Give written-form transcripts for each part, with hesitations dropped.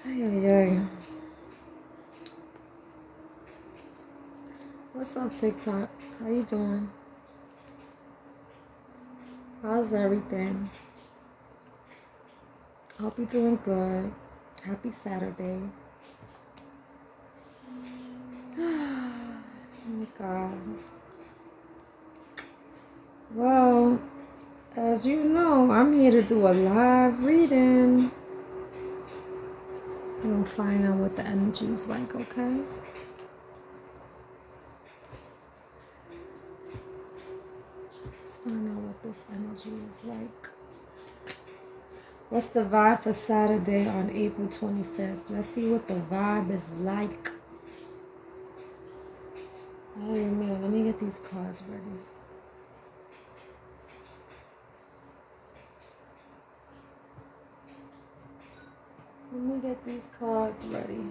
Ay, ay, ay. What's up, TikTok? How you doing? How's everything? Hope you're doing good. Happy Saturday. Oh my God. Well, as you know, I'm here to do a live reading. We'll find out what the energy is like, okay? Let's find out what this energy is like. What's the vibe for Saturday on April 25th? Let's see what the vibe is like. Oh man, let me get these cards ready. Let me get these cards ready.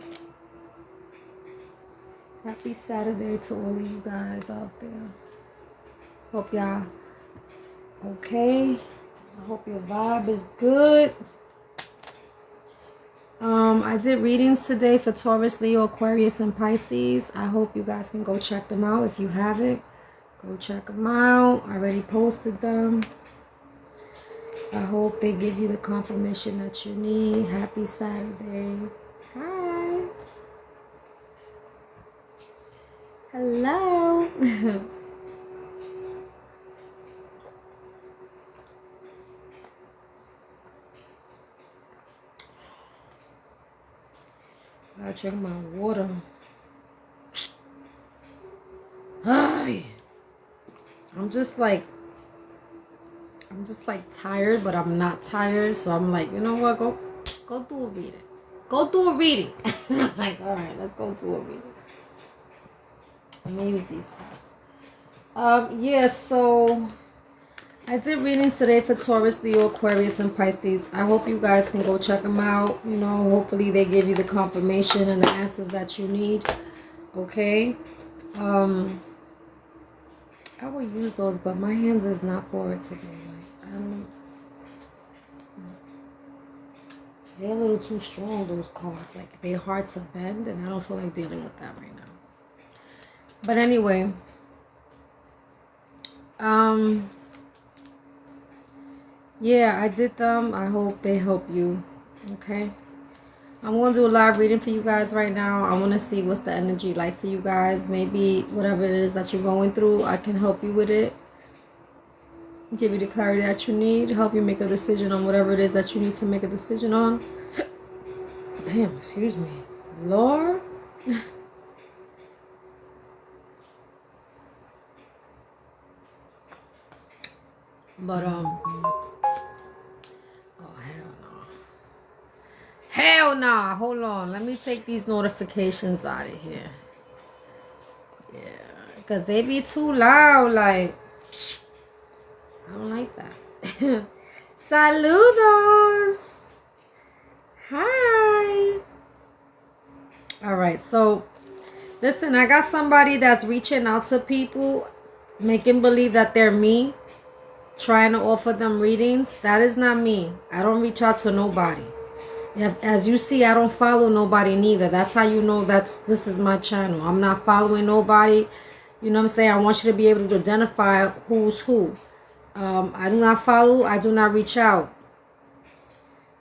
Happy Saturday to all of you guys out there. Hope y'all okay. I hope your vibe is good. I did readings today for Taurus, Leo, Aquarius, and Pisces. I hope you guys can go check them out. If you haven't, go check them out. I already posted them. I hope they give you the confirmation that you need. Happy Saturday. Hi. Hello. I drink my water. Hi. I'm just like tired, but I'm not tired. So I'm like, you know what? Go do a reading. Go do a reading. I'm like, all right, let's go do a reading. Let me use these cards. Yeah, so I did readings today for Taurus, Leo, Aquarius, and Pisces. I hope you guys can go check them out. You know, hopefully they give you the confirmation and the answers that you need. Okay. I will use those, but my hands is not for it today. Like, I don't know. They're a little too strong, those cards. Like, they're hard to bend, and I don't feel like dealing with that right now. But anyway. Yeah, I did them. I hope they help you. Okay. I'm going to do a live reading for you guys right now. I want to see what's the energy like for you guys. Maybe whatever it is that you're going through, I can help you with it. Give you the clarity that you need. Help you make a decision on whatever it is that you need to make a decision on. Damn, excuse me. Lord. But, hell nah. Hold on. Let me take these notifications out of here. Yeah. Because they be too loud. Like, I don't like that. Saludos. Hi. Alright. So, listen. I got somebody that's reaching out to people. Making believe that they're me. Trying to offer them readings. That is not me. I don't reach out to nobody. As you see, I don't follow nobody neither. That's how you know this is my channel. I'm not following nobody. You know what I'm saying? I want you to be able to identify who's who. I do not follow. I do not reach out.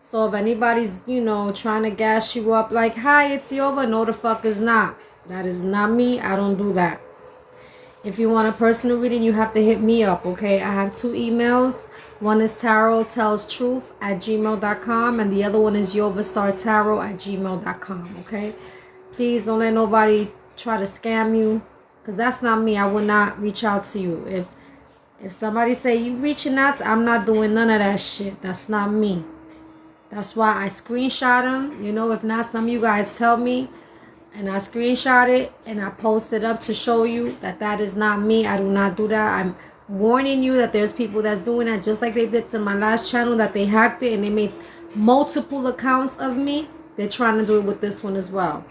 So if anybody's, you know, trying to gas you up like, hi, it's Yoba. No, the fuck is not. That is not me. I don't do that. If you want a personal reading, you have to hit me up, okay? I have 2 emails. One is tarottellstruth@gmail.com, and the other one is yovastartarot@gmail.com, okay? Please don't let nobody try to scam you, because that's not me. I will not reach out to you. If somebody say you reaching out, I'm not doing none of that shit. That's not me. That's why I screenshot them. You know, if not, some of you guys tell me. And I screenshot it and I post it up to show you that that is not me. I do not do that. I'm warning you that there's people that's doing that just like they did to my last channel, that they hacked it and they made multiple accounts of me. They're trying to do it with this one as well.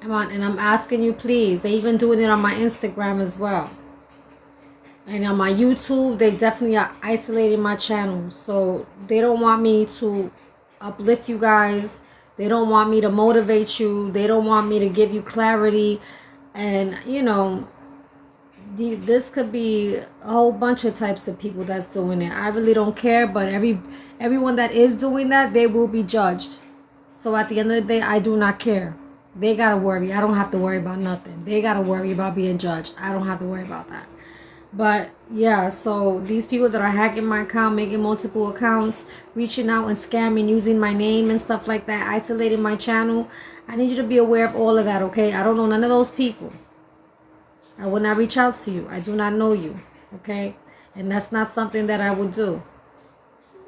And I'm asking you, please. They even doing it on my Instagram as well. And on my YouTube, they definitely are isolating my channel. So they don't want me to uplift you guys. They don't want me to motivate you. They don't want me to give you clarity. And, you know, this could be a whole bunch of types of people that's doing it. I really don't care, but everyone that is doing that, they will be judged. So at the end of the day, I do not care. They gotta worry. I don't have to worry about nothing. They gotta worry about being judged. I don't have to worry about that. But yeah, so these people that are hacking my account, making multiple accounts, reaching out and scamming, using my name and stuff like that, isolating my channel, I need you to be aware of all of that, okay? I don't know none of those people. I will not reach out to you. I do not know you, okay? And that's not something that I would do.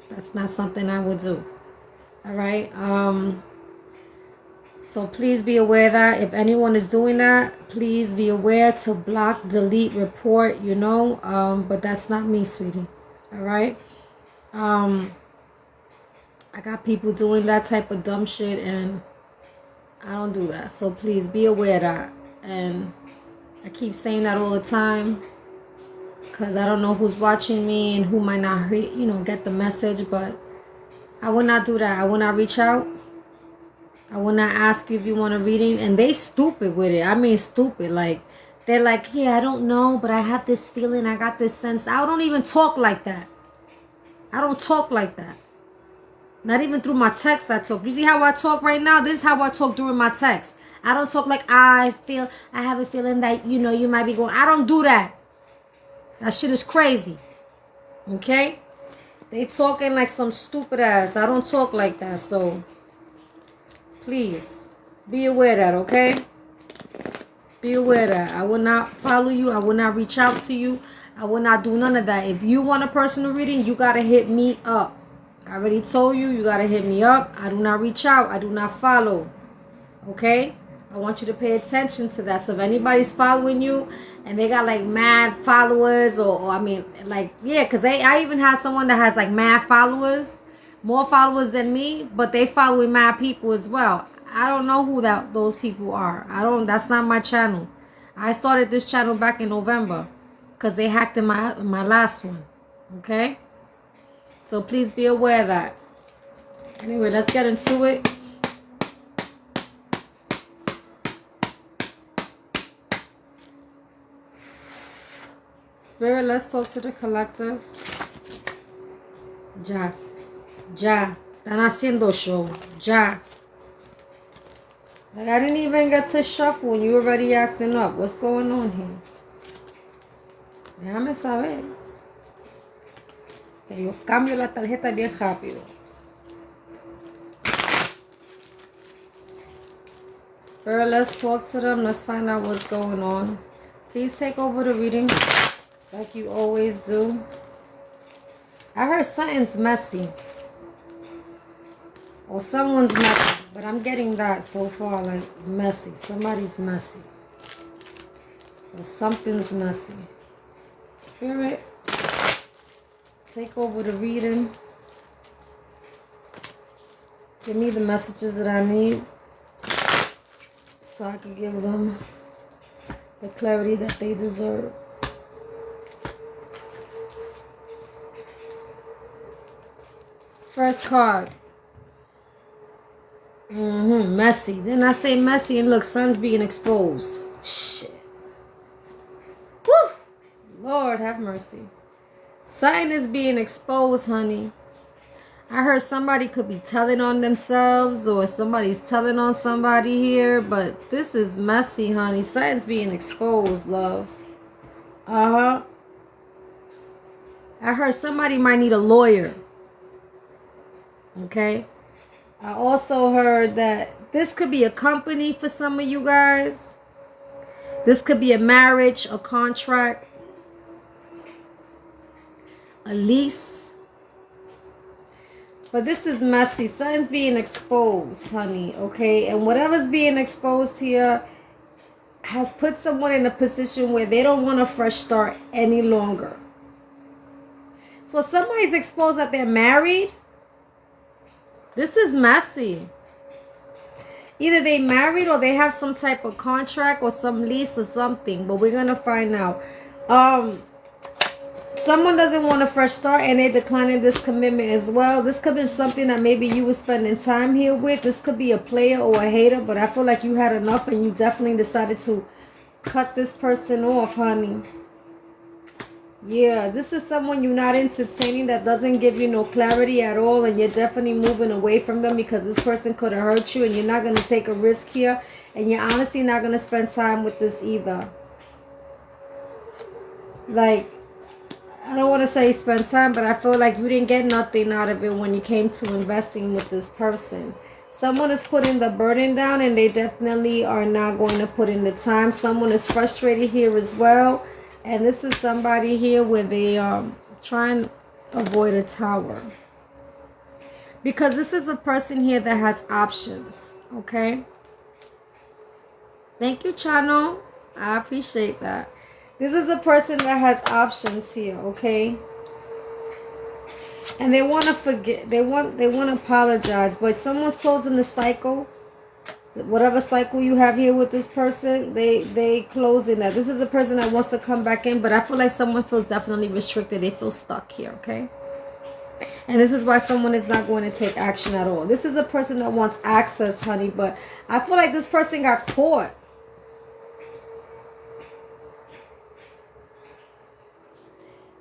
That's not something I would do. All right? So please be aware that if anyone is doing that, please be aware to block, delete, report, you know. But that's not me, sweetie. All right? I got people doing that type of dumb shit, and I don't do that. So please be aware of that. And I keep saying that all the time because I don't know who's watching me and who might not, you know, get the message. But I will not do that. I will not reach out. I will not ask you if you want a reading. And they stupid with it. I mean stupid. Like, they're like, yeah, I don't know, but I have this feeling. I got this sense. I don't even talk like that. I don't talk like that. Not even through my text I talk. You see how I talk right now? This is how I talk during my text. I don't talk like I have a feeling that, you know, you might be going. I don't do that. That shit is crazy. Okay? They talking like some stupid ass. I don't talk like that. So, please, be aware of that, okay? Be aware of that. I will not follow you. I will not reach out to you. I will not do none of that. If you want a personal reading, you got to hit me up. I already told you, you got to hit me up. I do not reach out. I do not follow. Okay? I want you to pay attention to that. So if anybody's following you and they got like mad followers or I mean, like, yeah, because I even have someone that has like mad followers, more followers than me, but they following mad people as well. I don't know who those people are. That's not my channel. I started this channel back in November because they hacked in my last one. Okay? So please be aware of that. Anyway, let's get into it. Spirit, let's talk to the collective. Ya. Están haciendo show. Ya. Like, I didn't even get to shuffle when you already acting up. What's going on here? Déjame saber. Que yo cambio la tarjeta bien rápido. Spirit, let's talk to them. Let's find out what's going on. Please take over the reading like you always do. I heard something's messy. Or someone's messy. But I'm getting that so far, like messy. Somebody's messy. Or something's messy. Spirit, take over the reading. Give me the messages that I need so I can give them the clarity that they deserve. First card. Messy. Didn't I say messy? And look, sun's being exposed. Shit. Woo! Lord have mercy. Something is being exposed, honey. I heard somebody could be telling on themselves or somebody's telling on somebody here, but this is messy, honey. Something's being exposed, love. I heard somebody might need a lawyer. Okay? I also heard that this could be a company for some of you guys. This could be a marriage, a contract, a lease. But this is messy. Something's being exposed, honey, okay? And whatever's being exposed here has put someone in a position where they don't want a fresh start any longer. So somebody's exposed that they're married. This is messy. Either they married or they have some type of contract or some lease or something. But we're going to find out. Someone doesn't want a fresh start and they declining this commitment as well. This could be something that maybe you were spending time here with. This could be a player or a hater, but I feel like you had enough and you definitely decided to cut this person off, honey. Yeah, this is someone you're not entertaining that doesn't give you no clarity at all, and you're definitely moving away from them because this person could have hurt you and you're not going to take a risk here, and you're honestly not going to spend time with this either. Like, I don't want to say spend time, but I feel like you didn't get nothing out of it when you came to investing with this person. Someone is putting the burden down and they definitely are not going to put in the time. Someone is frustrated here as well. And this is somebody here where they trying to avoid a tower. Because this is a person here that has options. Okay. Thank you, channel. I appreciate that. This is a person that has options here. Okay. And they want to forget. They want to apologize. But someone's closing the cycle. Whatever cycle you have here with this person, they closing that. This is a person that wants to come back in, but I feel like someone feels definitely restricted. They feel stuck here, okay? And this is why someone is not going to take action at all. This is a person that wants access, honey, but I feel like this person got caught.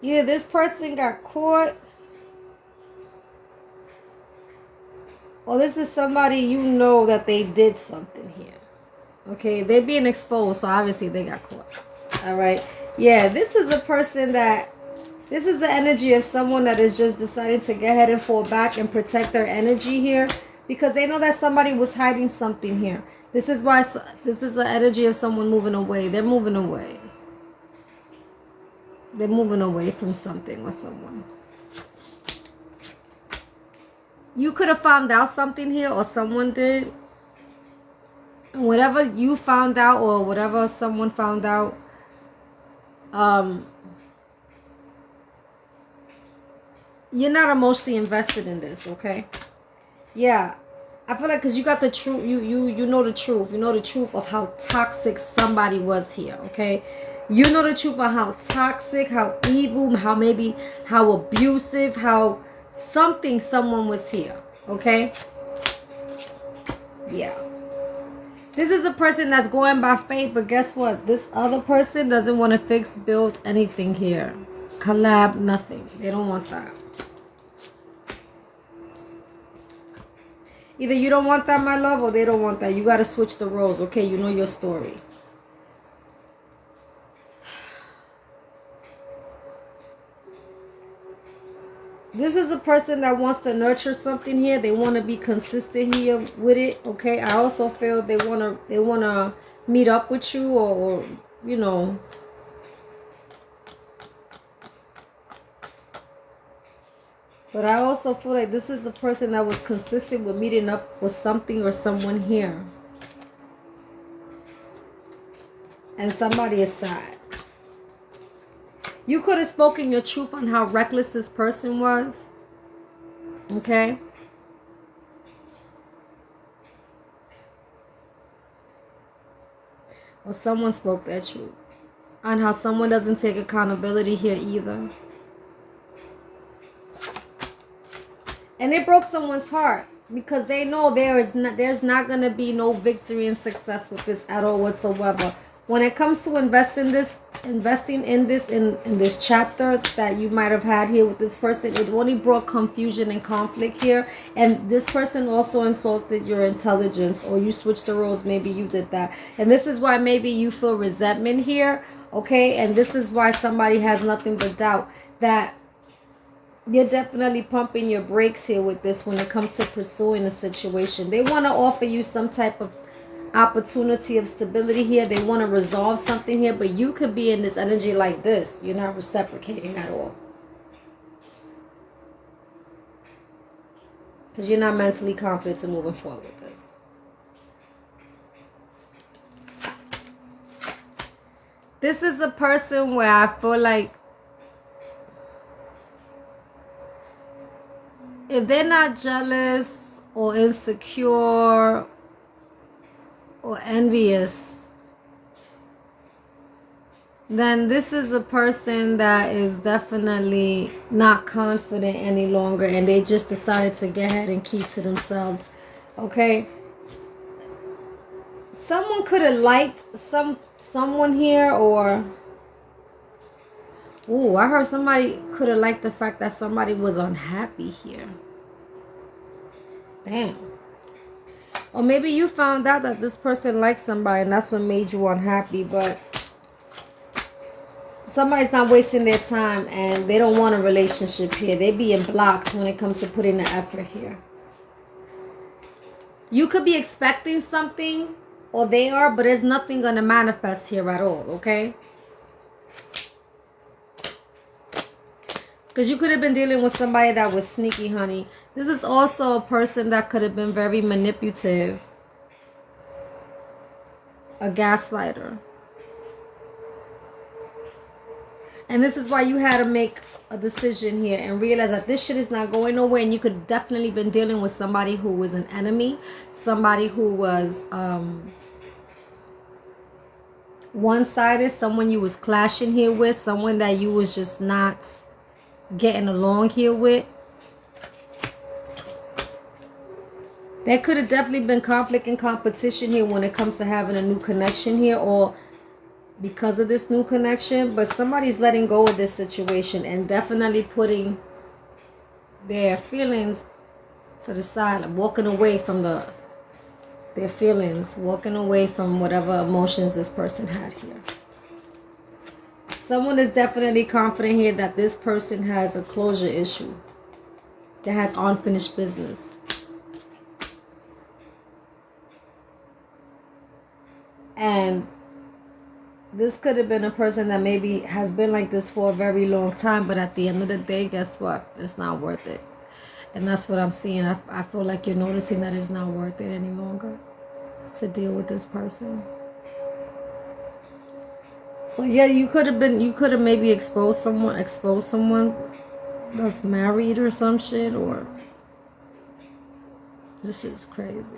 Yeah, this person got caught. Or this is somebody you know that they did something here. Okay, they're being exposed, so obviously they got caught. All right. Yeah, this is a person that... This is the energy of someone that is just deciding to go ahead and fall back and protect their energy here. Because they know that somebody was hiding something here. This is why... This is the energy of someone moving away. They're moving away. They're moving away from something or someone. You could have found out something here, or someone did. Whatever you found out or whatever someone found out, you're not emotionally invested in this, okay? Yeah. I feel like because you got the truth, you know the truth. You know the truth of how toxic somebody was here, okay? You know the truth of how toxic, how evil, how abusive, how... someone was here, okay? Yeah. This is a person that's going by faith, but guess what? This other person doesn't want to fix, build anything here. Collab, nothing. They don't want that. Either you don't want that, my love, or they don't want that. You got to switch the roles, okay? You know your story. This is a person that wants to nurture something here. They want to be consistent here with it. Okay. I also feel they want to meet up with you or you know. But I also feel like this is the person that was consistent with meeting up with something or someone here. And somebody is sad. You could have spoken your truth on how reckless this person was. Okay? Or someone spoke their truth. On how someone doesn't take accountability here either. And it broke someone's heart. Because they know there's not going to be no victory and success with this at all whatsoever. When it comes to investing in this chapter that you might have had here with this person, it only brought confusion and conflict here. And this person also insulted your intelligence, or you switched the roles. Maybe you did that. And this is why maybe you feel resentment here. Okay. And this is why somebody has nothing but doubt that you're definitely pumping your brakes here with this when it comes to pursuing a situation. They want to offer you some type of opportunity of stability here. They want to resolve something here, but you could be in this energy like this. You're not reciprocating at all. Because you're not mentally confident to moving forward with this. This is a person where I feel like if they're not jealous or insecure or envious, then this is a person that is definitely not confident any longer, and they just decided to get ahead and keep to themselves. Okay, someone could have liked someone here, or ooh, I heard somebody could have liked the fact that somebody was unhappy here. Damn. Or maybe you found out that this person likes somebody and that's what made you unhappy, but somebody's not wasting their time and they don't want a relationship here. They're being blocked when it comes to putting the effort here. You could be expecting something, or they are, but there's nothing going to manifest here at all, okay? Because you could have been dealing with somebody that was sneaky, honey. This is also a person that could have been very manipulative. A gaslighter. And this is why you had to make a decision here and realize that this shit is not going nowhere. And you could definitely been dealing with somebody who was an enemy. Somebody who was one-sided. Someone you was clashing here with. Someone that you was just not getting along here with. There could have definitely been conflict and competition here when it comes to having a new connection here, or because of this new connection. But somebody's letting go of this situation and definitely putting their feelings to the side, walking away from their feelings, walking away from whatever emotions this person had here. Someone is definitely confident here that this person has a closure issue, that has unfinished business. And this could have been a person that maybe has been like this for a very long time, but at the end of the day, guess what? It's not worth it. And that's what I'm seeing. I feel like you're noticing that it's not worth it any longer to deal with this person. So yeah, you could have maybe exposed someone that's married or some shit, or this shit's crazy.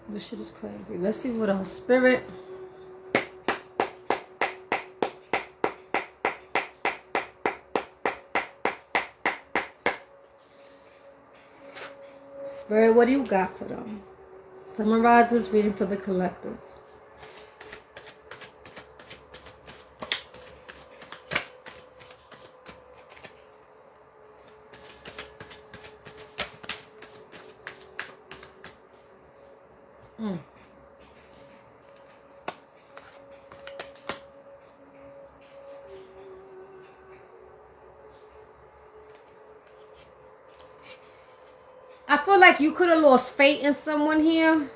This shit is crazy. Let's see what else. Spirit. Spirit, what do you got for them? Summarizes reading for the collective. I feel like you could have lost faith in someone here.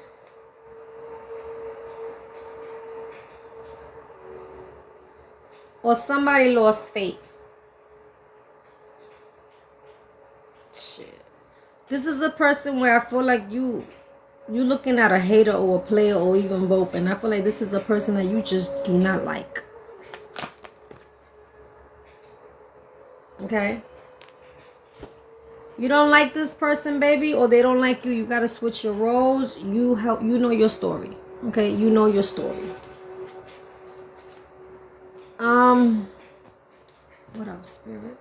Or somebody lost faith. Shit. This is a person where I feel like you're looking at a hater or a player or even both. And I feel like this is a person that you just do not like. Okay? You don't like this person, baby, or they don't like you. You gotta switch your roles. You know your story. Okay, you know your story. What up, Spirit?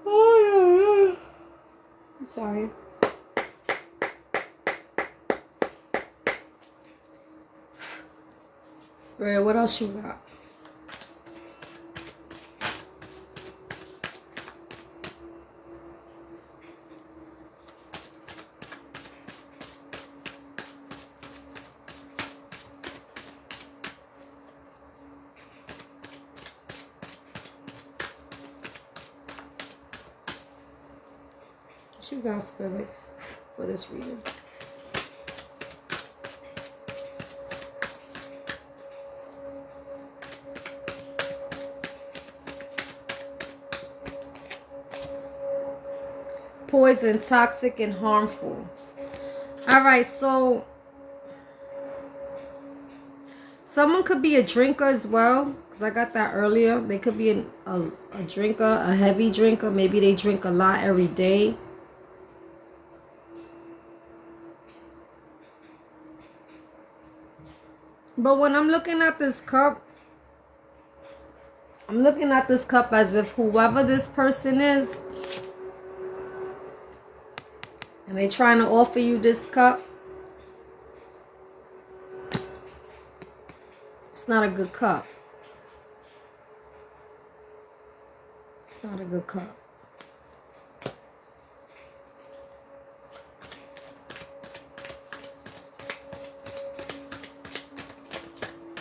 Oh, yeah. I'm sorry. Spirit, what else you got? What you got, Spirit, for this reading? Poison, toxic, and harmful. All right, so someone could be a drinker as well. because I got that earlier. They could be a drinker, a heavy drinker. Maybe they drink a lot every day. But when I'm looking at this cup, I'm looking at this cup as if whoever this person is, and they trying to offer you this cup, it's not a good cup. It's not a good cup.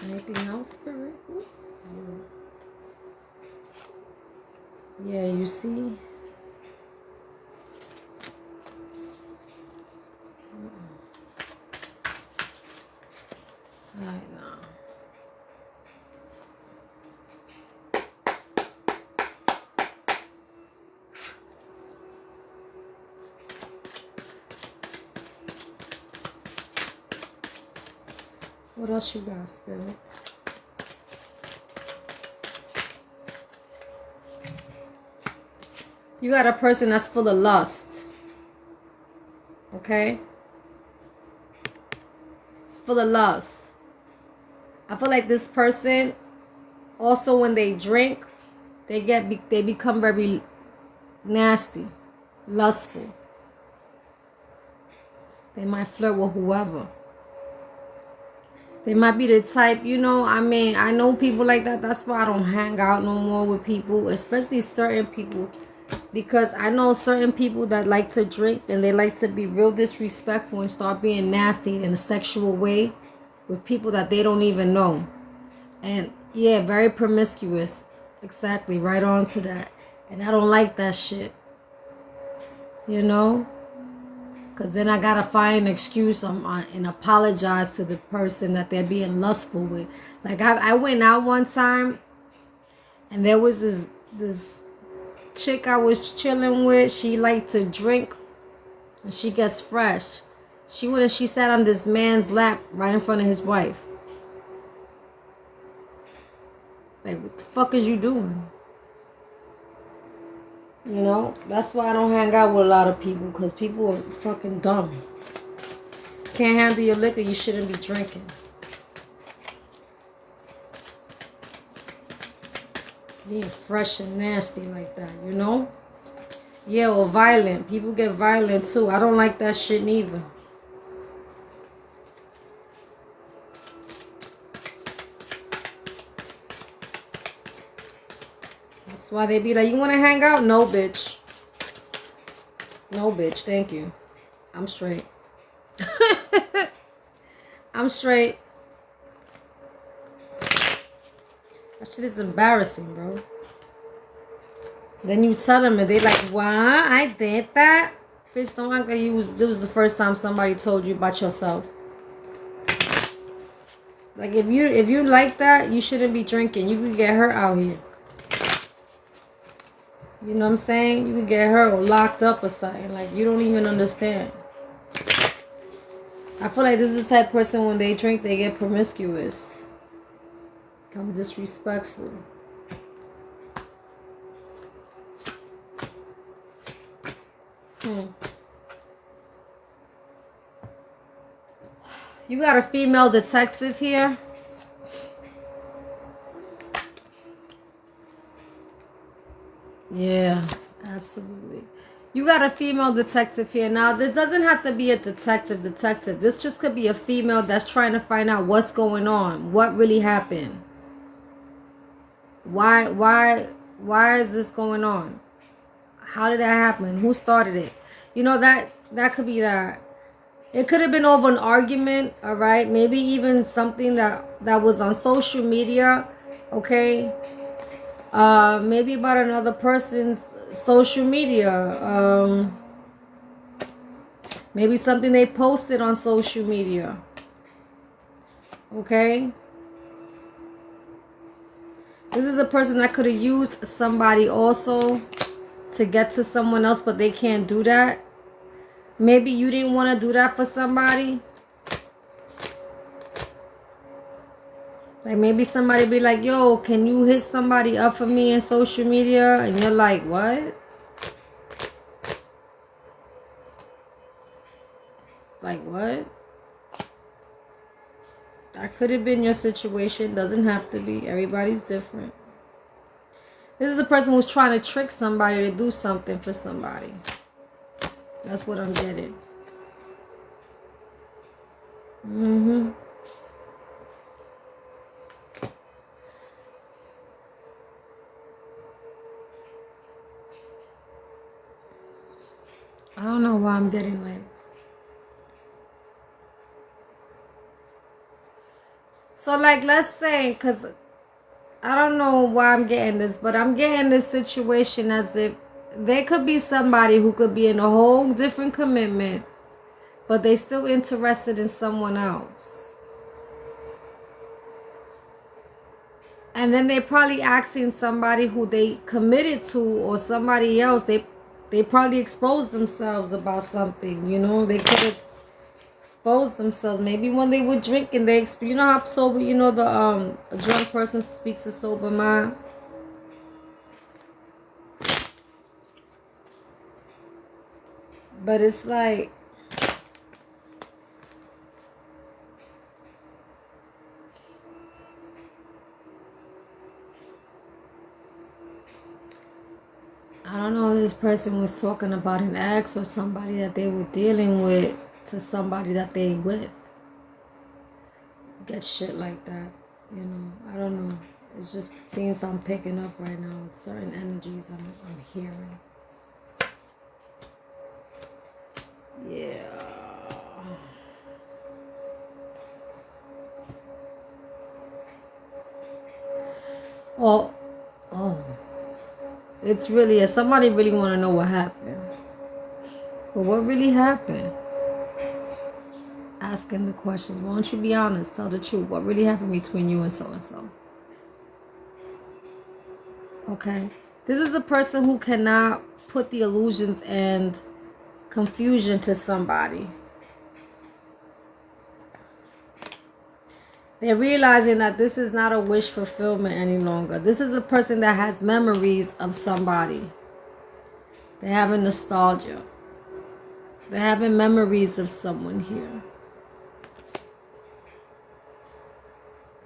Anything else, Spirit? Yeah, you see? Right now. What else you got, Spirit? You got a person that's full of lust. Okay? It's full of lust. I feel like this person, also when they drink, they become very nasty, lustful. They might flirt with whoever. They might be the type, you know, I mean, I know people like that. That's why I don't hang out no more with people, especially certain people. Because I know certain people that like to drink and they like to be real disrespectful and start being nasty in a sexual way with people that they don't even know. And yeah, very promiscuous. Exactly, right on to that. And I don't like that shit. You know? Because then I gotta find an excuse and apologize to the person that they're being lustful with. Like I went out one time and there was this chick I was chilling with. She liked to drink and she gets fresh. She went and she sat on this man's lap right in front of his wife. Like, what the fuck is you doing? You know, that's why I don't hang out with a lot of people, because people are fucking dumb. Can't handle your liquor, you shouldn't be drinking. Being fresh and nasty like that, you know? Yeah, or violent. People get violent too. I don't like that shit neither. That's why they be like, you want to hang out? No, bitch. No, bitch. Thank you. I'm straight. I'm straight. That shit is embarrassing, bro. Then you tell them and they like, what? I did that? Bitch, don't act like this was the first time somebody told you about yourself. Like, if you like that, you shouldn't be drinking. You could get hurt out here. You know what I'm saying? You could get hurt or locked up or something. Like, you don't even understand. I feel like this is the type of person, when they drink, they get promiscuous. Become disrespectful. You got a female detective here. Yeah, absolutely. You got a female detective here. Now, this doesn't have to be a detective. This just could be a female that's trying to find out what's going on. What really happened? Why is this going on? How did that happen? Who started it? You know, that could be that. It could have been over an argument, all right? Maybe even something that was on social media, okay? Maybe about another person's social media. Maybe something they posted on social media, okay? This is a person that could have used somebody also to get to someone else, but they can't do that. Maybe you didn't want to do that for somebody. Like maybe somebody be like, yo, can you hit somebody up for me in social media? And you're like, what? Like what? That could have been your situation. Doesn't have to be. Everybody's different. This is a person who's trying to trick somebody to do something for somebody. That's what I'm getting. I don't know why I'm getting like. So like, let's say, because I don't know why I'm getting this, but I'm getting this situation as if there could be somebody who could be in a whole different commitment, but they still interested in someone else. And then they're probably asking somebody who they committed to or somebody else. They probably exposed themselves about something, you know. They could have exposed themselves. Maybe when they were drinking, you know how sober, you know, a drunk person speaks a sober mind. But it's like, I don't know if this person was talking about an ex or somebody that they were dealing with to somebody that they with. Get shit like that, you know. I don't know. It's just things I'm picking up right now. It's certain energies I'm hearing. Yeah. Oh. It's really, if somebody really want to know what happened. But what really happened? Asking the questions. Why don't you be honest? Tell the truth. What really happened between you and so-and-so? Okay. This is a person who cannot put the illusions and confusion to somebody. They're realizing that this is not a wish fulfillment any longer. This is a person that has memories of somebody. They're having nostalgia. They're having memories of someone here.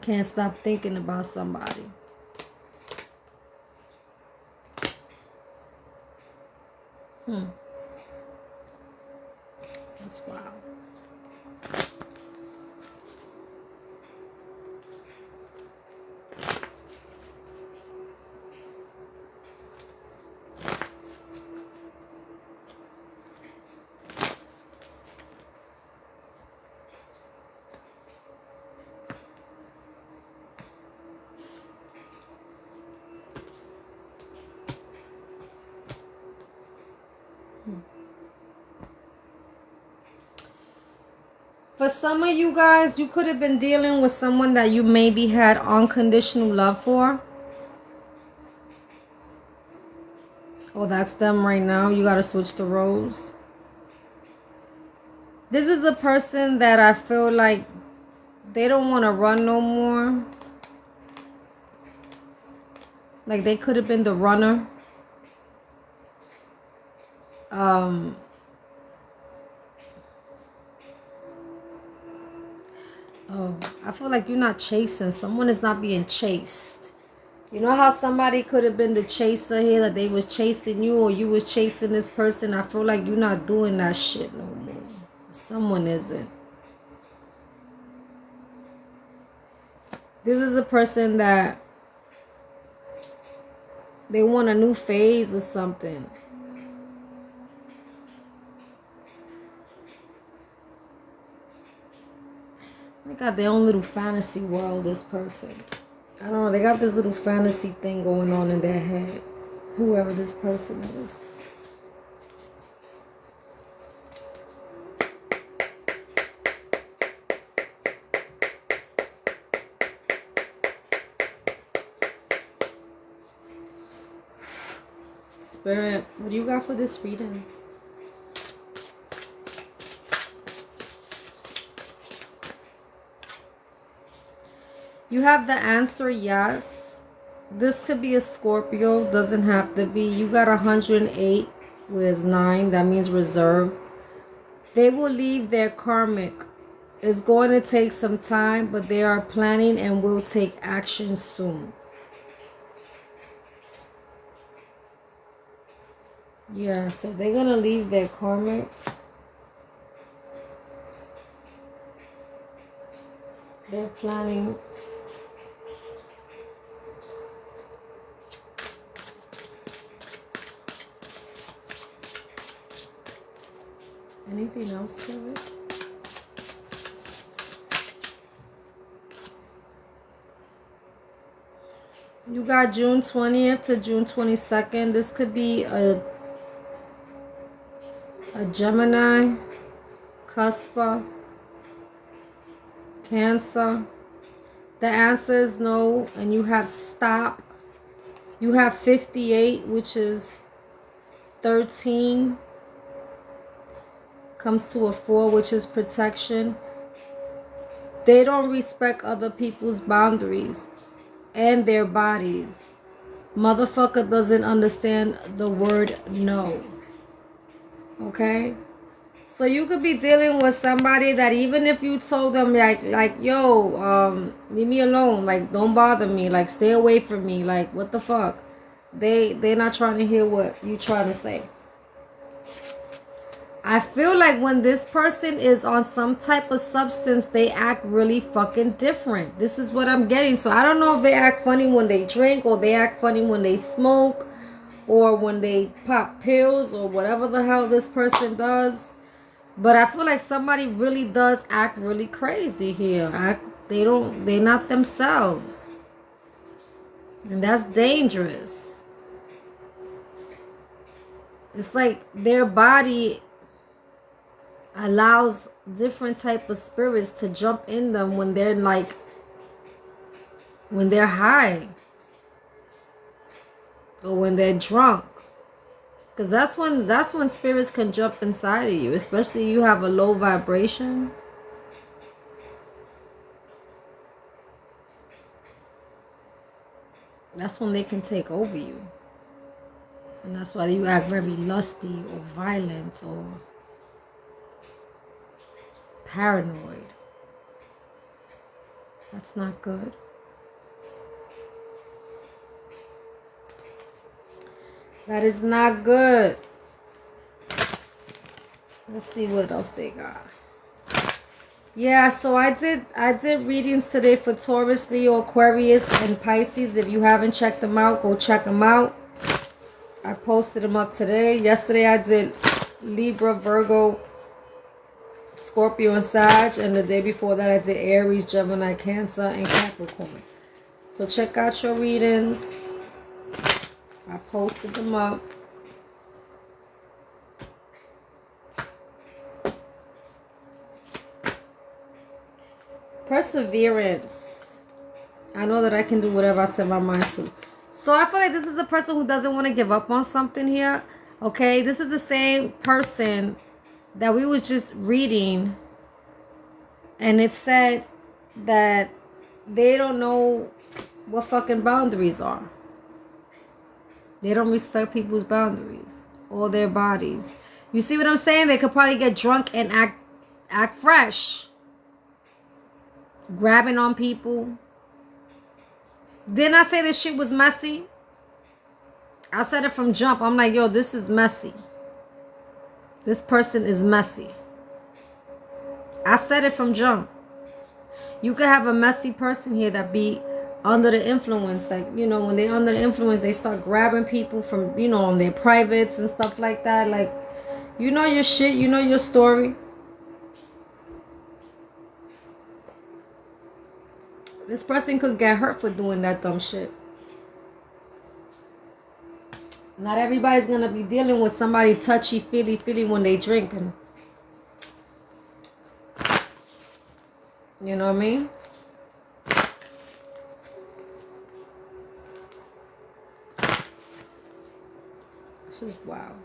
Can't stop thinking about somebody. That's wild. For some of you guys, you could have been dealing with someone that you maybe had unconditional love for. Oh, that's them right now. You got to switch the roles. This is a person that I feel like they don't want to run no more. Like they could have been the runner. Oh, I feel like you're not chasing. Someone is not being chased. You know how somebody could have been the chaser here, that they was chasing you or you was chasing this person? I feel like you're not doing that shit no more. Someone isn't. This is a person that they want a new phase or something. They got their own little fantasy world, this person. I don't know, they got this little fantasy thing going on in their head. Whoever this person is. Spirit, what do you got for this reading? You have the answer, yes. This could be a Scorpio, doesn't have to be. You got 108, with 9, that means reserve. They will leave their karmic. It's going to take some time, but they are planning and will take action soon. Yeah, so they're going to leave their karmic. They're planning. Anything else to it? You got June 20th to June 22nd. This could be a Gemini, Cuspa, Cancer. The answer is no, and you have stop. You have 58, which is 13. Comes to a 4, which is protection. They don't respect other people's boundaries and their bodies. Motherfucker doesn't understand the word no. Okay? So you could be dealing with somebody that even if you told them like yo, leave me alone, like don't bother me, like stay away from me, like what the fuck? They're not trying to hear what you trying to say. I feel like when this person is on some type of substance, they act really fucking different. This is what I'm getting. So I don't know if they act funny when they drink, or they act funny when they smoke, or when they pop pills, or whatever the hell this person does. But I feel like somebody really does act really crazy here. They're not themselves. And that's dangerous. It's like their body allows different type of spirits to jump in them when they're high, or when they're drunk, because that's when spirits can jump inside of you, especially you have a low vibration. That's when they can take over you, and that's why you act very lusty or violent or paranoid. That's not good. That is not good. Let's see what else they got. Yeah, so I did readings today for Taurus, Leo, Aquarius, and Pisces. If you haven't checked them out, go check them out. I posted them up today. Yesterday I did Libra, Virgo, Scorpio, and Sag, and the day before that I did Aries, Gemini, Cancer, and Capricorn. So check out your readings. I posted them up. Perseverance. I know that I can do whatever I set my mind to. So I feel like this is a person who doesn't want to give up on something here. Okay, this is the same person that we was just reading, and it said that they don't know what fucking boundaries are. They don't respect people's boundaries or their bodies. You see what I'm saying? They could probably get drunk and act fresh, grabbing on people. Didn't I say this shit was messy? I said it from jump. I'm like, yo, this is messy. This person is messy. I said it from jump. You could have a messy person here that be under the influence. Like, you know, when they're under the influence, they start grabbing people from, you know, on their privates and stuff like that. Like, you know your shit. You know your story. This person could get hurt for doing that dumb shit. Not everybody's gonna be dealing with somebody touchy-feely when they drinking. You know what I mean? This is wild.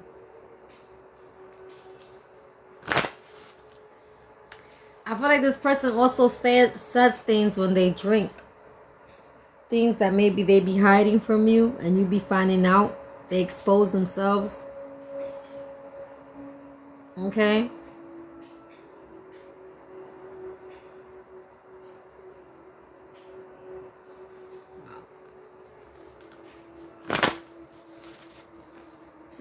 I feel like this person also says things when they drink. things that maybe they be hiding from you and you be finding out. They expose themselves. Okay?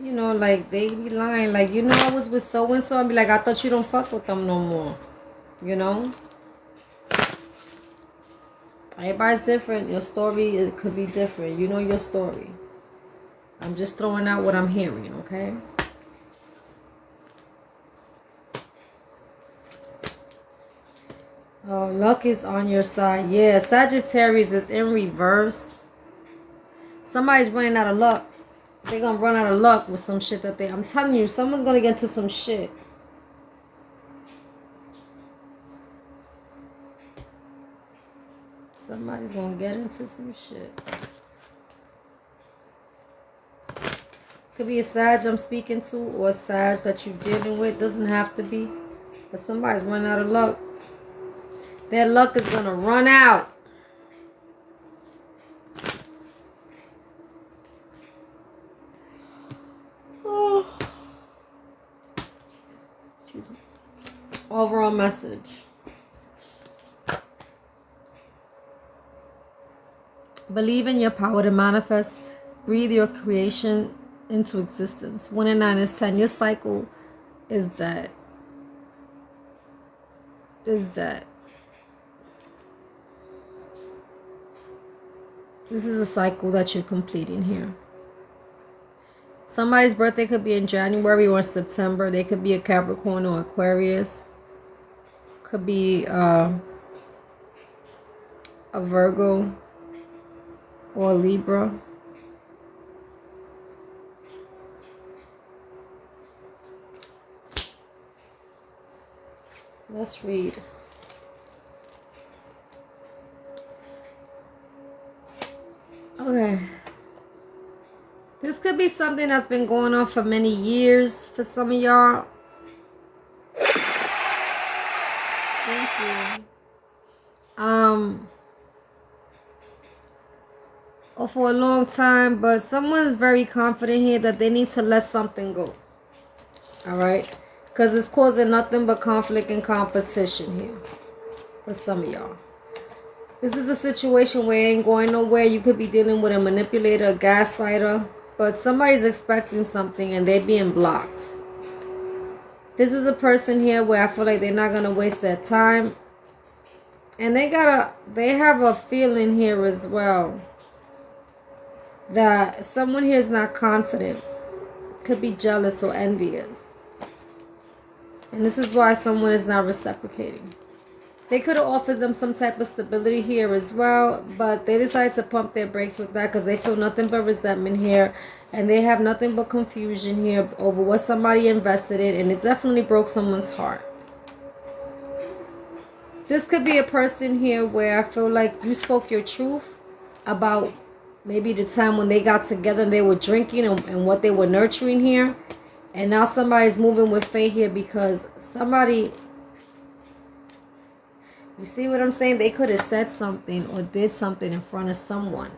You know, like, they be lying. Like, you know, I was with so-and-so. And be like, I thought you don't fuck with them no more. You know? Everybody's different. Your story could be different. You know your story. I'm just throwing out what I'm hearing, okay? Oh, luck is on your side. Yeah, Sagittarius is in reverse. Somebody's running out of luck. They're going to run out of luck with some shit that I'm telling you, someone's going to get into some shit. Somebody's going to get into some shit. Could be a Sag I'm speaking to or a Sag that you're dealing with. Doesn't have to be. But somebody's running out of luck. Their luck is going to run out. Oh. Excuse me. Overall message. Believe in your power to manifest. Breathe your creation into existence. 1 and 9 is 10. Your cycle is dead. Is dead. This is a cycle that you're completing here. Somebody's birthday could be in January or September. They could be a Capricorn or Aquarius. Could be a Virgo or Libra. Let's read. Okay. This could be something that's been going on for many years for some of y'all. Thank you. Or for a long time, but someone is very confident here that they need to let something go. All right? Because it's causing nothing but conflict and competition here for some of y'all. This is a situation where it ain't going nowhere. You could be dealing with a manipulator, a gaslighter, but somebody's expecting something and they're being blocked. This is a person here where I feel like they're not going to waste their time. And they have a feeling here as well that someone here is not confident. Could be jealous or envious. And this is why someone is not reciprocating. They could have offered them some type of stability here as well, but they decided to pump their brakes with that because they feel nothing but resentment here. And they have nothing but confusion here over what somebody invested in. And it definitely broke someone's heart. This could be a person here where I feel like you spoke your truth about maybe the time when they got together and they were drinking and what they were nurturing here. And now somebody's moving with fate here because somebody... You see what I'm saying? They could have said something or did something in front of someone.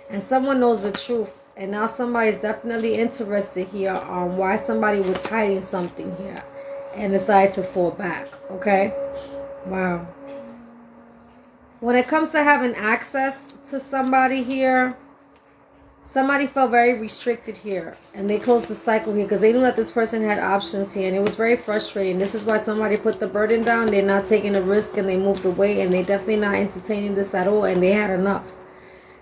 And someone knows the truth. And now somebody's definitely interested here on why somebody was hiding something here. And decided to fall back. Okay? Wow. When it comes to having access to somebody here... Somebody felt very restricted here. And they closed the cycle here because they knew that this person had options here. And it was very frustrating. This is why somebody put the burden down. They're not taking a risk and they moved away. And they're definitely not entertaining this at all. And they had enough.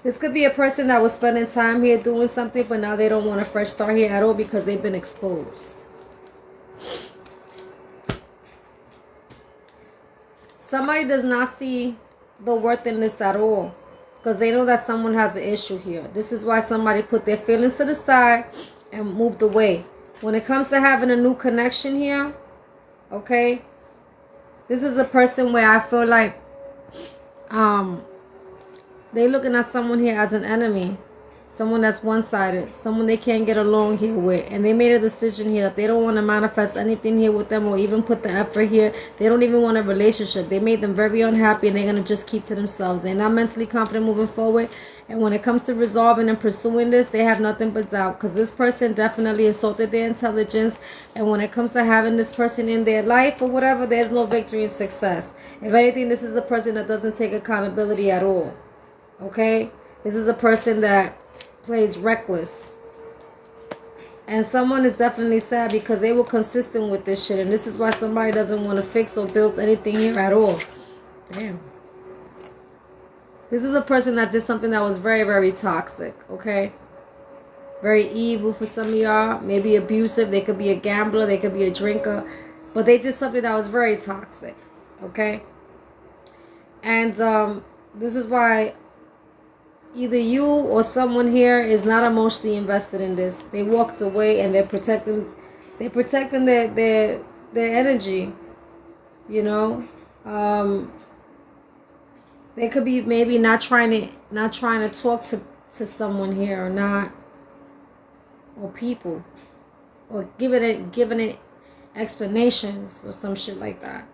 This could be a person that was spending time here doing something. But now they don't want a fresh start here at all because they've been exposed. Somebody does not see the worth in this at all. Because they know that someone has an issue here. This is why somebody put their feelings to the side and moved away. When it comes to having a new connection here, okay, this is a person where I feel like they're looking at someone here as an enemy. Someone that's one-sided. Someone they can't get along here with. And they made a decision here that they don't want to manifest anything here with them or even put the effort here. They don't even want a relationship. They made them very unhappy and they're going to just keep to themselves. They're not mentally confident moving forward. And when it comes to resolving and pursuing this, they have nothing but doubt. Because this person definitely insulted their intelligence. And when it comes to having this person in their life or whatever, there's no victory and success. If anything, this is a person that doesn't take accountability at all. Okay? This is a person that plays reckless. And someone is definitely sad because they were consistent with this shit. And this is why somebody doesn't want to fix or build anything here at all. Damn. This is a person that did something that was very, very toxic. Okay? Very evil for some of y'all. Maybe abusive. They could be a gambler. They could be a drinker. But they did something that was very toxic. Okay? And this is why either you or someone here is not emotionally invested in this. They walked away and they're protecting their energy. You know? They could be maybe not trying to talk to someone here or people. Or giving it explanations or some shit like that.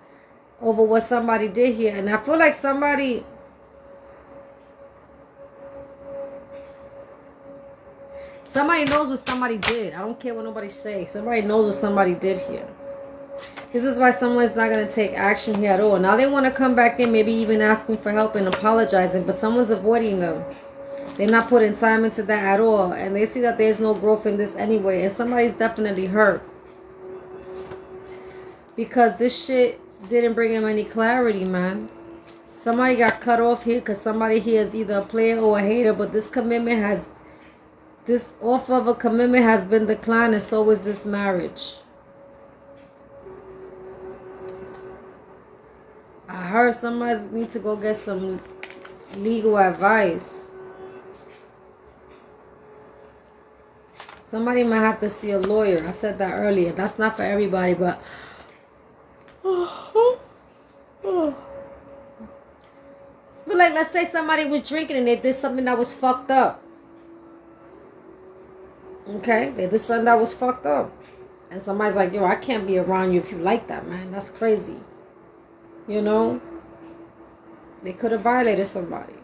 Over what somebody did here. And I feel like somebody knows what somebody did. I don't care what nobody say. Somebody knows what somebody did here. This is why someone's not going to take action here at all. Now they want to come back in, maybe even asking for help and apologizing, but someone's avoiding them. They're not putting time into that at all. And they see that there's no growth in this anyway. And somebody's definitely hurt. Because this shit didn't bring him any clarity, man. Somebody got cut off here because somebody here is either a player or a hater. But this offer of a commitment has been declined, and so is this marriage. I heard somebody needs to go get some legal advice. Somebody might have to see a lawyer. I said that earlier. That's not for everybody, but but like, let's say somebody was drinking and they did something that was fucked up. Okay, they did something that was fucked up. And somebody's like, yo, I can't be around you if you like that, man. That's crazy. You know? They could have violated somebody.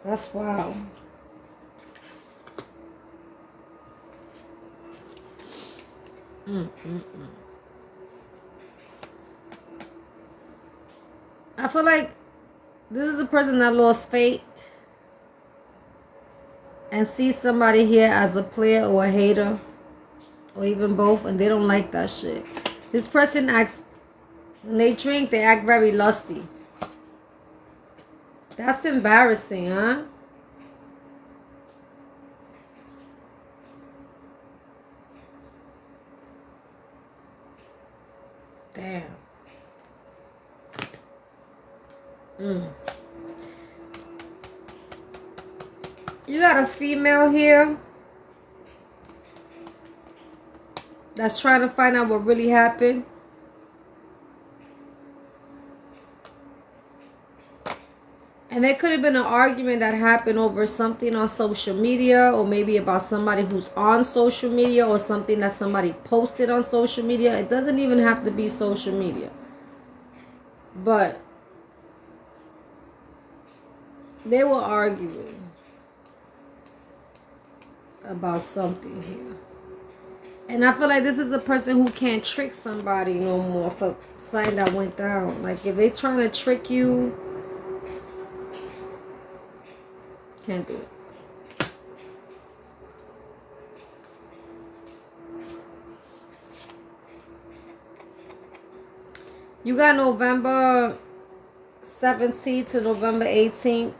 That's wild. I feel like this is a person that lost faith and sees somebody here as a player or a hater or even both, and they don't like that shit. This person acts, when they drink, they act very lusty. That's embarrassing, huh? Damn. You got a female here that's trying to find out what really happened. And there could have been an argument that happened over something on social media, or maybe about somebody who's on social media, or something that somebody posted on social media. It doesn't even have to be social media. But they were arguing about something here. And I feel like this is the person who can't trick somebody no more for something that went down. Like, if they trying to trick you, can't do it. You got November 17th to November 18th.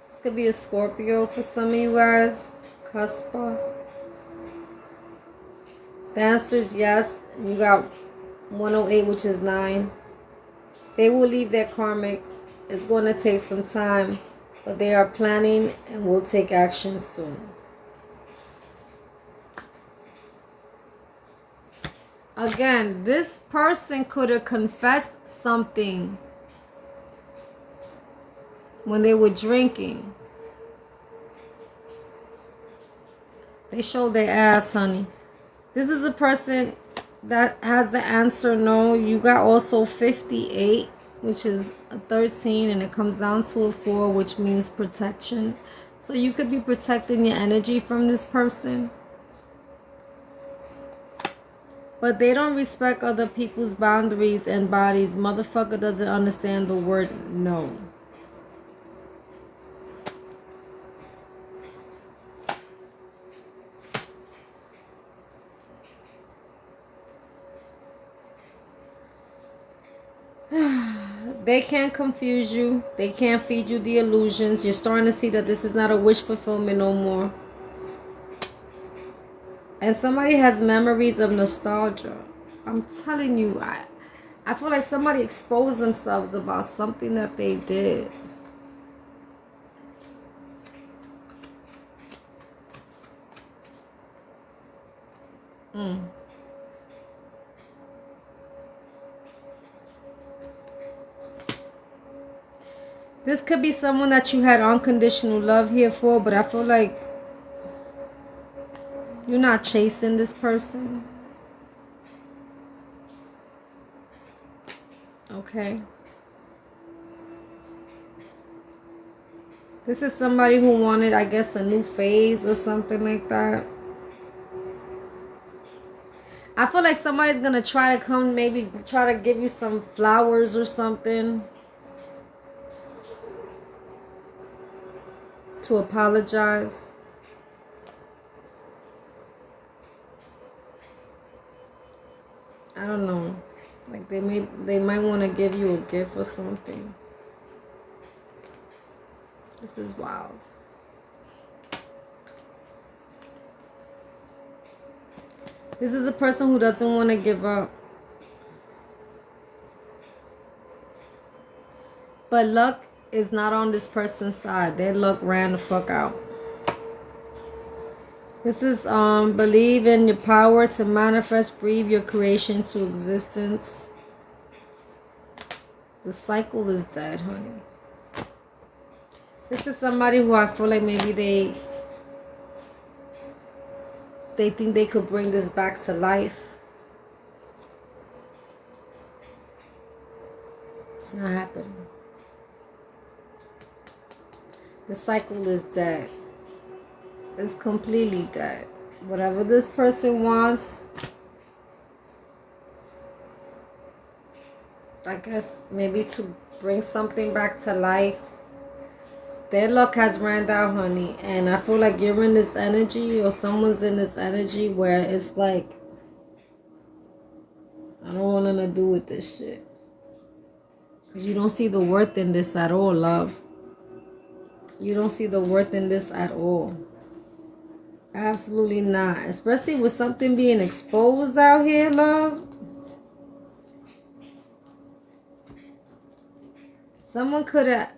This could be a Scorpio for some of you guys. Cuspa. The answer is yes. You got 108, which is 9. They will leave their karmic. It's going to take some time, but they are planning and will take action soon. Again, this person could have confessed something when they were drinking. They showed their ass, honey. This is a person that has the answer no. You got also 58, which is a 13, and it comes down to a 4, which means protection. So you could be protecting your energy from this person. But they don't respect other people's boundaries and bodies. Motherfucker doesn't understand the word no. They can't confuse you. They can't feed you the illusions. You're starting to see that this is not a wish fulfillment no more. And somebody has memories of nostalgia. I'm telling you, I feel like somebody exposed themselves about something that they did. This could be someone that you had unconditional love here for, but I feel like you're not chasing this person. Okay. This is somebody who wanted, I guess, a new phase or something like that. I feel like somebody's going to try to come, maybe try to give you some flowers or something. To apologize. I don't know. Like they might want to give you a gift or something. This is wild. This is a person who doesn't want to give up. But luck is not on this person's side. Their luck ran the fuck out. This is believe in your power to manifest, breathe your creation to existence. The cycle is dead, honey. This is somebody who I feel like maybe they think they could bring this back to life. It's not happening. The cycle is dead. It's completely dead. Whatever this person wants, I guess maybe to bring something back to life. Their luck has ran out, honey. And I feel like you're in this energy, or someone's in this energy where it's like, I don't want nothing to do with this shit. Because you don't see the worth in this at all, love. You don't see the worth in this at all. Absolutely not. Especially with something being exposed out here, love. Someone could have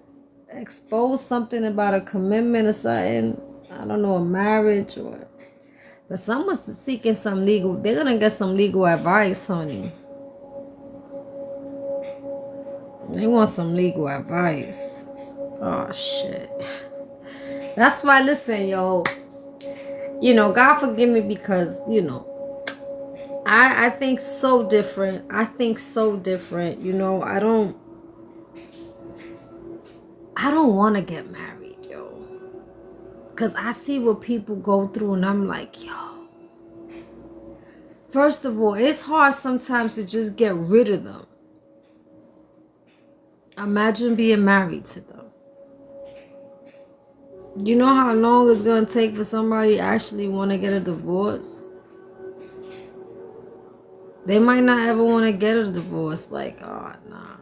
exposed something about a commitment or something. I don't know, a marriage or... But someone's seeking some legal... They're going to get some legal advice, honey. They want some legal advice. Oh, shit. That's why, listen, yo. You know, God forgive me because, you know, I think so different. I think so different. You know, I don't want to get married, yo. Because I see what people go through and I'm like, yo. First of all, it's hard sometimes to just get rid of them. Imagine being married to them. You know how long it's going to take for somebody to actually want to get a divorce? They might not ever want to get a divorce. Like, oh, nah.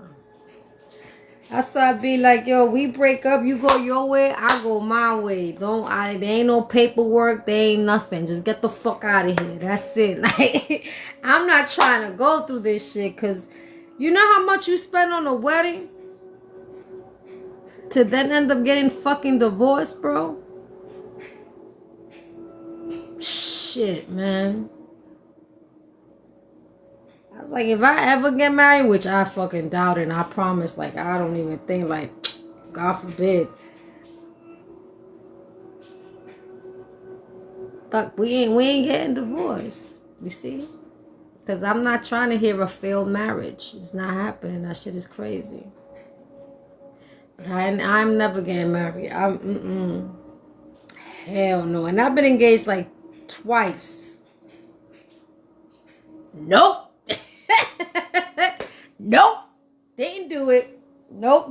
That's why I be like, yo, we break up. You go your way, I go my way. There ain't no paperwork. There ain't nothing. Just get the fuck out of here. That's it. Like, I'm not trying to go through this shit. Because you know how much you spend on a wedding? To then end up getting fucking divorced, bro? Shit, man. I was like, if I ever get married, which I fucking doubt it, and I promise, like, I don't even think, like, God forbid. Fuck, we ain't getting divorced. You see? Because I'm not trying to hear a failed marriage. It's not happening. That shit is crazy. But I'm never getting married. Hell no. And I've been engaged like twice. Nope. Nope. Didn't do it. Nope.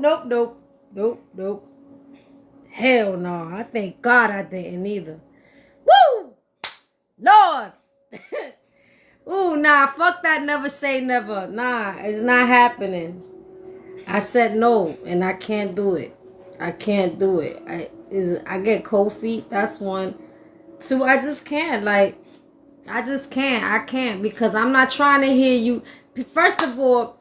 Hell no. I thank God I didn't either. Woo! Lord. Ooh, nah. Fuck that. Never say never. Nah. It's not happening. I said no. And I can't do it. I can't do it. I get cold feet. That's one. Two, I just can't. Like, I just can't. I can't. Because I'm not trying to hear you. First of all,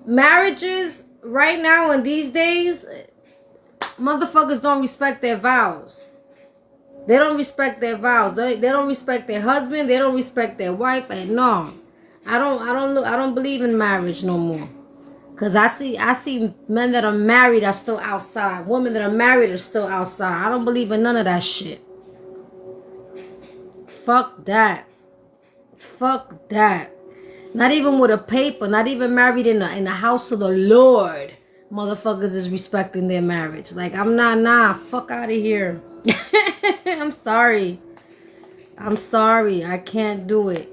marriages right now in these days, motherfuckers don't respect their vows. They don't respect their vows. They don't respect their husband. They don't respect their wife. And no, I don't believe in marriage no more. Cause I see men that are married are still outside. Women that are married are still outside. I don't believe in none of that shit. Fuck that. Fuck that. Not even with a paper. Not even married in the house of the Lord. Motherfuckers is respecting their marriage. Like, I'm not, nah. Fuck out of here. I'm sorry. I can't do it.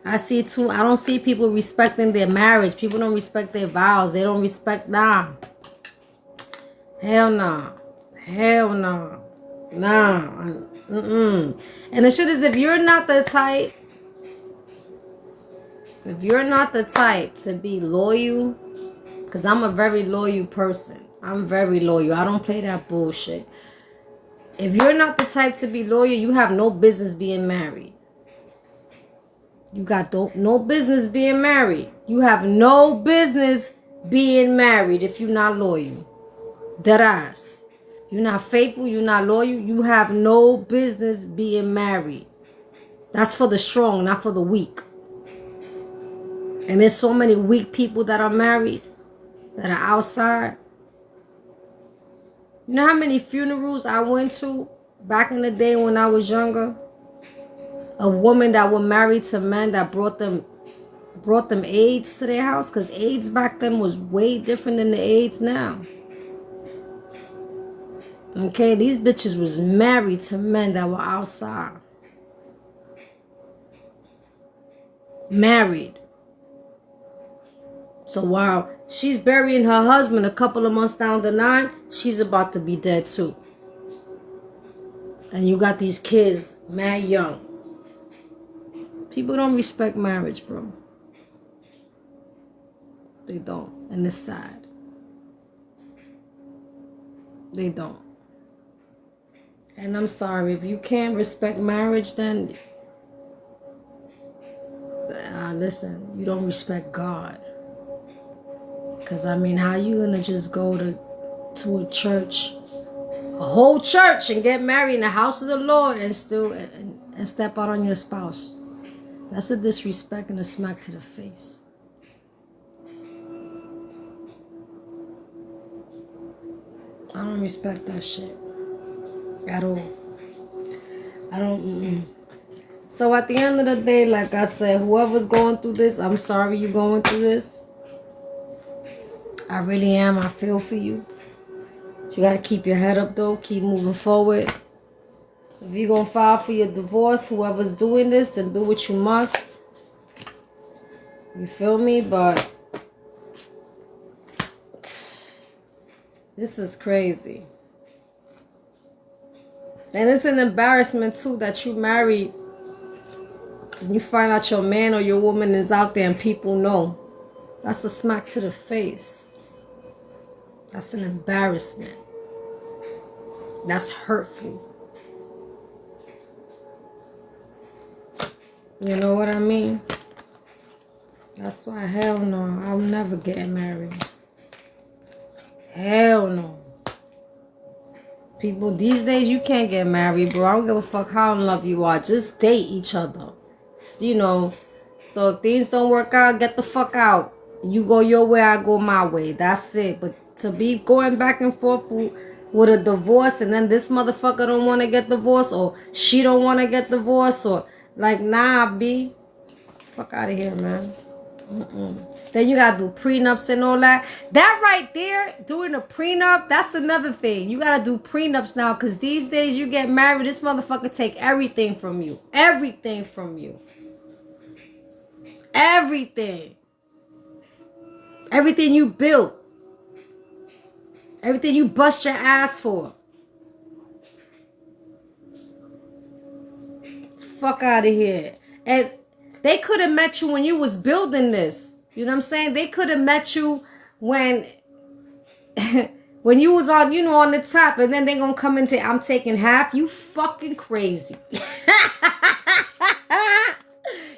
I don't see people respecting their marriage. People don't respect their vows. They don't respect, nah. Hell nah. Hell nah. Nah. And the shit is, if you're not the type to be loyal, because I'm a very loyal person. I'm very loyal. I don't play that bullshit. If you're not the type to be loyal, you have no business being married. You got no business being married. You have no business being married if you're not loyal. Dead ass. You're not faithful. You're not loyal. You have no business being married. That's for the strong, not for the weak. And there's so many weak people that are married, that are outside. You know how many funerals I went to back in the day when I was younger? Of women that were married to men that brought them AIDS to their house. Because AIDS back then was way different than the AIDS now. Okay, these bitches was married to men that were outside. Married. So while she's burying her husband a couple of months down the line, she's about to be dead too. And you got these kids mad young. People don't respect marriage, bro. They don't. And it's sad. They don't. And I'm sorry. If you can't respect marriage, then listen, you don't respect God. Because, I mean, how you going to just go to a church, a whole church, and get married in the house of the Lord and still and step out on your spouse? That's a disrespect and a smack to the face. I don't respect that shit at all. I don't. So at the end of the day, like I said, whoever's going through this, I'm sorry you're going through this. I really am. I feel for you. But you got to keep your head up, though. Keep moving forward. If you're going to file for your divorce, whoever's doing this, then do what you must. You feel me? But this is crazy. And it's an embarrassment, too, that you married and you find out your man or your woman is out there and people know. That's a smack to the face. That's an embarrassment. That's hurtful. You know what I mean? That's why, hell no, I'm never getting married. Hell no. People, these days you can't get married, bro. I don't give a fuck how in love you are. Just date each other. You know, so if things don't work out, get the fuck out. You go your way, I go my way. That's it. But To be going back and forth with a divorce, and then this motherfucker don't want to get divorced, or she don't want to get divorced, or like, nah, B. Fuck out of here, man. Then you gotta do prenups and all that. That right there, doing a prenup, that's another thing. You gotta do prenups now, because these days you get married, this motherfucker take everything from you. Everything from you. Everything. Everything you built. Everything you bust your ass for. Fuck out of here. And they could have met you when you was building this. You know what I'm saying? They could have met you when when you was on, on the top, and then they gonna come and say, I'm taking half. You fucking crazy.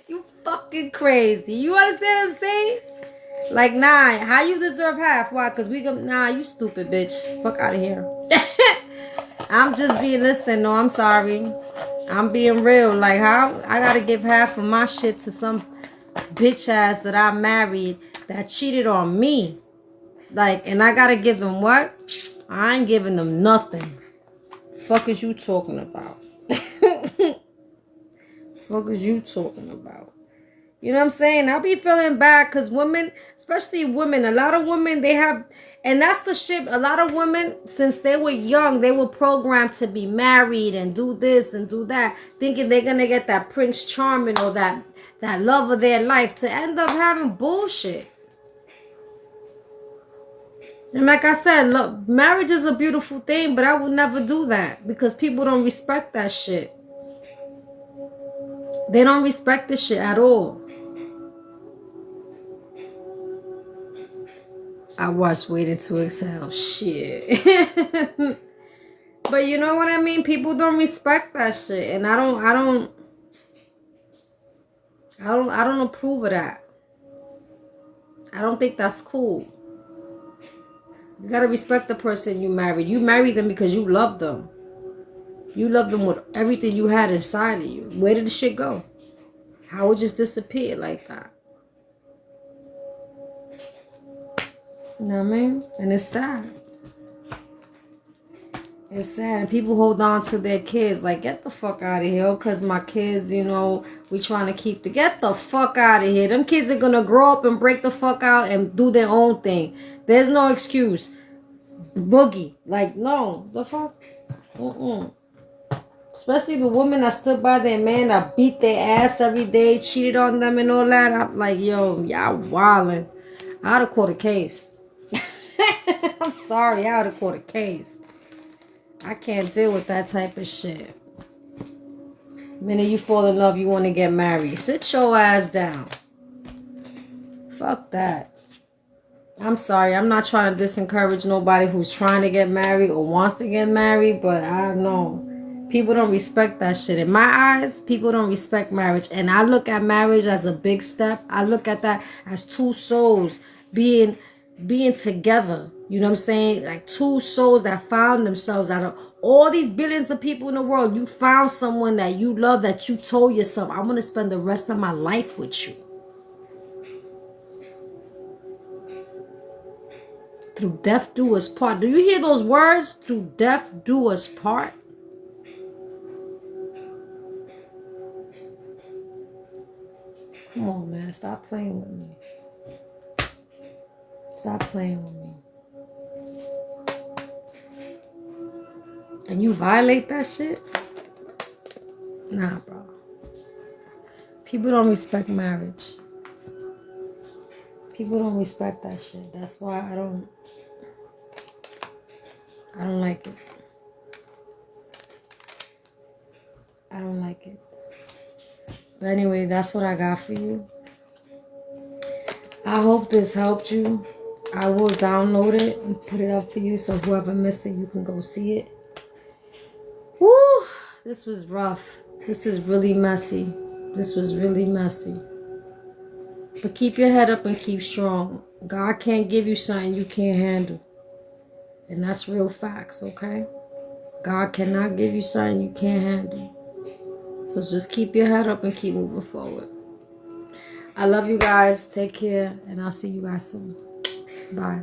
You fucking crazy. You understand what I'm saying? Like, nah, how you deserve half? Why? Because nah, you stupid bitch. Fuck out of here. I'm just being, listen, no, I'm sorry. I'm being real. Like, how I gotta give half of my shit to some bitch ass that I married that cheated on me. Like, and I gotta give them what? I ain't giving them nothing. Fuck is you talking about? Fuck is you talking about? You know what I'm saying? I'll be feeling bad because women, especially women, a lot of women, they have, and that's the shit. A lot of women, since they were young, they were programmed to be married and do this and do that, thinking they're going to get that Prince Charming or that love of their life, to end up having bullshit. And like I said, look, marriage is a beautiful thing, but I would never do that because people don't respect that shit. They don't respect this shit at all. I watched Waiting to Exhale. Shit. But you know what I mean? People don't respect that shit. And I don't approve of that. I don't think that's cool. You gotta respect the person you married. You married them because you love them. You love them with everything you had inside of you. Where did the shit go? How it just disappeared like that? You know what I mean? And it's sad. It's sad. And people hold on to their kids. Like, get the fuck out of here. Because my kids, we trying to keep get the fuck out of here. Them kids are going to grow up and break the fuck out and do their own thing. There's no excuse. Boogie. Like, no. The fuck? Especially the women that stood by their man, that beat their ass every day, cheated on them and all that. I'm like, yo, y'all wildin'. I'd have caught a case. I'm sorry, I would have caught a case. I can't deal with that type of shit. The minute you fall in love, you want to get married. Sit your ass down. Fuck that. I'm sorry, I'm not trying to disencourage nobody who's trying to get married or wants to get married, but I know people don't respect that shit. In my eyes, people don't respect marriage. And I look at marriage as a big step. I look at that as two souls being together. You know what I'm saying? Like two souls that found themselves out of all these billions of people in the world. You found someone that you love, that you told yourself, I want to spend the rest of my life with you. Through death do us part. Do you hear those words? Through death do us part. Come on, man. Stop playing with me. Stop playing with me. And you violate that shit? Nah, bro. People don't respect marriage. People don't respect that shit. That's why I don't like it. I don't like it. But anyway, that's what I got for you. I hope this helped you. I will download it and put it up for you, so whoever missed it, you can go see it. Woo! This was rough. This is really messy. This was really messy. But keep your head up and keep strong. God can't give you something you can't handle. And that's real facts, okay? God cannot give you something you can't handle. So just keep your head up and keep moving forward. I love you guys. Take care. And I'll see you guys soon. Bye.